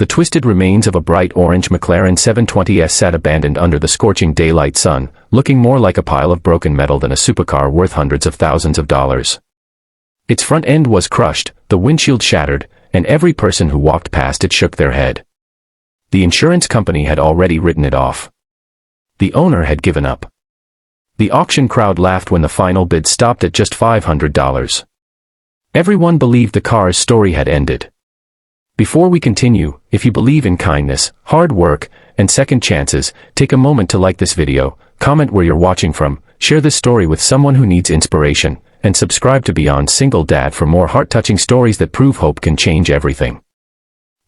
The twisted remains of a bright orange McLaren 720S sat abandoned under the scorching daylight sun, looking more like a pile of broken metal than a supercar worth hundreds of thousands of dollars. Its front end was crushed, the windshield shattered, and every person who walked past it shook their head. The insurance company had already written it off. The owner had given up. The auction crowd laughed when the final bid stopped at just $500. Everyone believed the car's story had ended. Before we continue, if you believe in kindness, hard work, and second chances, take a moment to like this video, comment where you're watching from, share this story with someone who needs inspiration, and subscribe to Beyond Single Dad for more heart-touching stories that prove hope can change everything.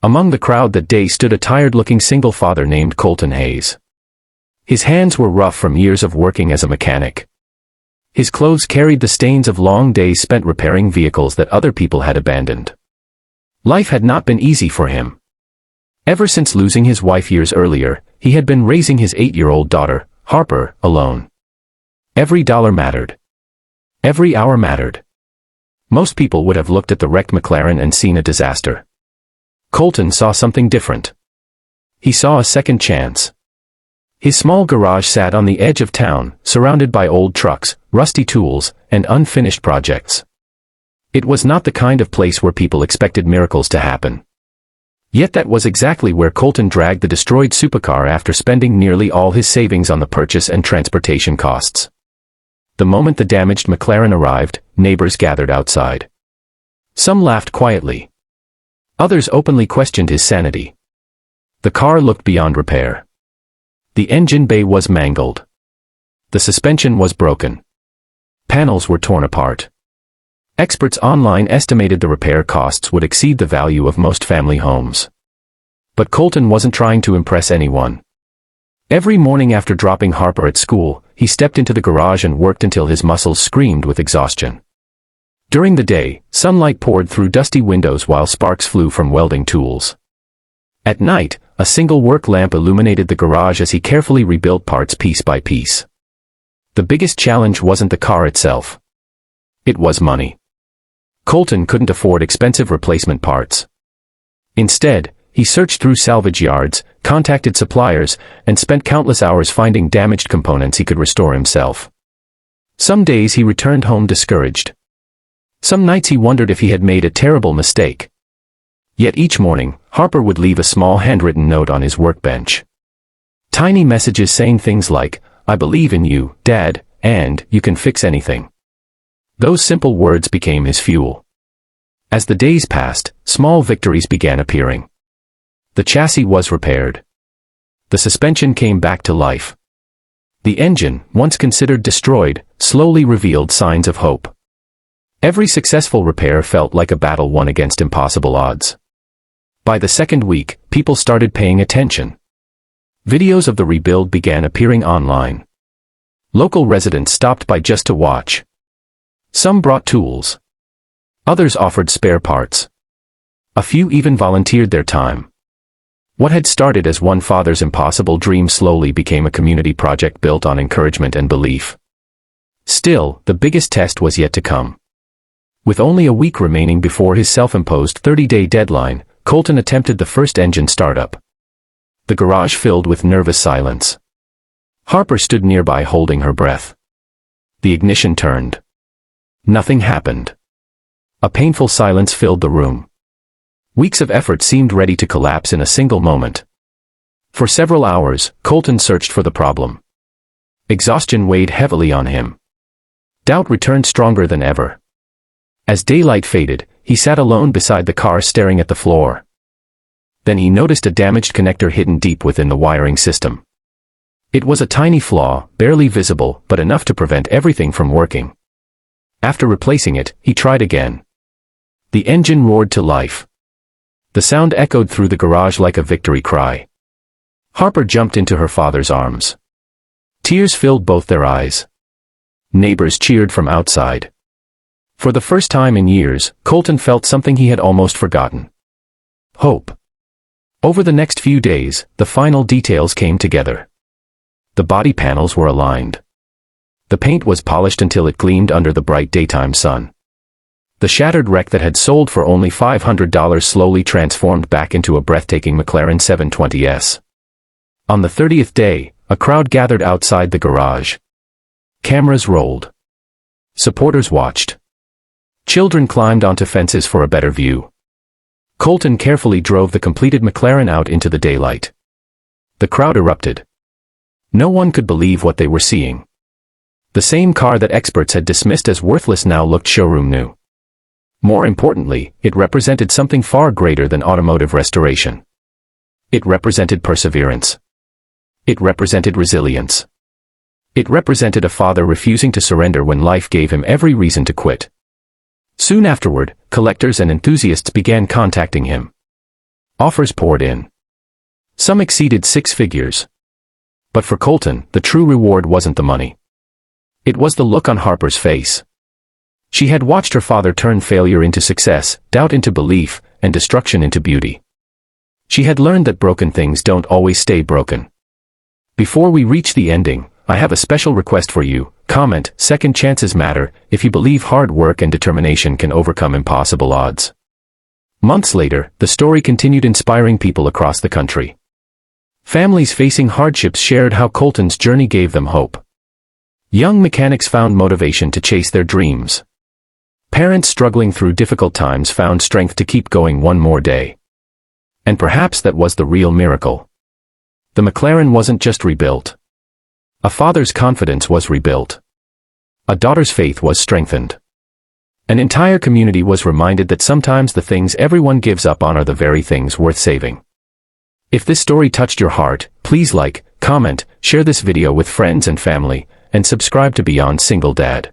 Among the crowd that day stood a tired-looking single father named Colton Hayes. His hands were rough from years of working as a mechanic. His clothes carried the stains of long days spent repairing vehicles that other people had abandoned. Life had not been easy for him. Ever since losing his wife years earlier, he had been raising his 8-year-old daughter, Harper, alone. Every dollar mattered. Every hour mattered. Most people would have looked at the wrecked McLaren and seen a disaster. Colton saw something different. He saw a second chance. His small garage sat on the edge of town, surrounded by old trucks, rusty tools, and unfinished projects. It was not the kind of place where people expected miracles to happen. Yet that was exactly where Colton dragged the destroyed supercar after spending nearly all his savings on the purchase and transportation costs. The moment the damaged McLaren arrived, neighbors gathered outside. Some laughed quietly. Others openly questioned his sanity. The car looked beyond repair. The engine bay was mangled. The suspension was broken. Panels were torn apart. Experts online estimated the repair costs would exceed the value of most family homes. But Colton wasn't trying to impress anyone. Every morning after dropping Harper at school, he stepped into the garage and worked until his muscles screamed with exhaustion. During the day, sunlight poured through dusty windows while sparks flew from welding tools. At night, a single work lamp illuminated the garage as he carefully rebuilt parts piece by piece. The biggest challenge wasn't the car itself. It was money. Colton couldn't afford expensive replacement parts. Instead, he searched through salvage yards, contacted suppliers, and spent countless hours finding damaged components he could restore himself. Some days he returned home discouraged. Some nights he wondered if he had made a terrible mistake. Yet each morning, Harper would leave a small handwritten note on his workbench. Tiny messages saying things like, "I believe in you, Dad," and "You can fix anything." Those simple words became his fuel. As the days passed, small victories began appearing. The chassis was repaired. The suspension came back to life. The engine, once considered destroyed, slowly revealed signs of hope. Every successful repair felt like a battle won against impossible odds. By the second week, people started paying attention. Videos of the rebuild began appearing online. Local residents stopped by just to watch. Some brought tools. Others offered spare parts. A few even volunteered their time. What had started as one father's impossible dream slowly became a community project built on encouragement and belief. Still, the biggest test was yet to come. With only a week remaining before his self-imposed 30-day deadline, Colton attempted the first engine startup. The garage filled with nervous silence. Harper stood nearby holding her breath. The ignition turned. Nothing happened. A painful silence filled the room. Weeks of effort seemed ready to collapse in a single moment. For several hours, Colton searched for the problem. Exhaustion weighed heavily on him. Doubt returned stronger than ever. As daylight faded, he sat alone beside the car staring at the floor. Then he noticed a damaged connector hidden deep within the wiring system. It was a tiny flaw, barely visible, but enough to prevent everything from working. After replacing it, he tried again. The engine roared to life. The sound echoed through the garage like a victory cry. Harper jumped into her father's arms. Tears filled both their eyes. Neighbors cheered from outside. For the first time in years, Colton felt something he had almost forgotten. Hope. Over the next few days, the final details came together. The body panels were aligned. The paint was polished until it gleamed under the bright daytime sun. The shattered wreck that had sold for only $500 slowly transformed back into a breathtaking McLaren 720S. On the 30th day, a crowd gathered outside the garage. Cameras rolled. Supporters watched. Children climbed onto fences for a better view. Colton carefully drove the completed McLaren out into the daylight. The crowd erupted. No one could believe what they were seeing. The same car that experts had dismissed as worthless now looked showroom new. More importantly, it represented something far greater than automotive restoration. It represented perseverance. It represented resilience. It represented a father refusing to surrender when life gave him every reason to quit. Soon afterward, collectors and enthusiasts began contacting him. Offers poured in. Some exceeded 6 figures. But for Colton, the true reward wasn't the money. It was the look on Harper's face. She had watched her father turn failure into success, doubt into belief, and destruction into beauty. She had learned that broken things don't always stay broken. Before we reach the ending, I have a special request for you. Comment, second chances matter, if you believe hard work and determination can overcome impossible odds. Months later, the story continued inspiring people across the country. Families facing hardships shared how Colton's journey gave them hope. Young mechanics found motivation to chase their dreams. Parents struggling through difficult times found strength to keep going one more day. And perhaps that was the real miracle. The McLaren wasn't just rebuilt. A father's confidence was rebuilt. A daughter's faith was strengthened. An entire community was reminded that sometimes the things everyone gives up on are the very things worth saving. If this story touched your heart, please like, comment, share this video with friends and family, and subscribe to Beyond Single Dad.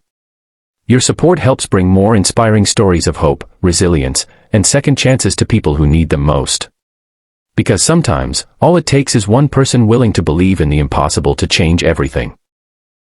Your support helps bring more inspiring stories of hope, resilience, and second chances to people who need them most. Because sometimes, all it takes is one person willing to believe in the impossible to change everything.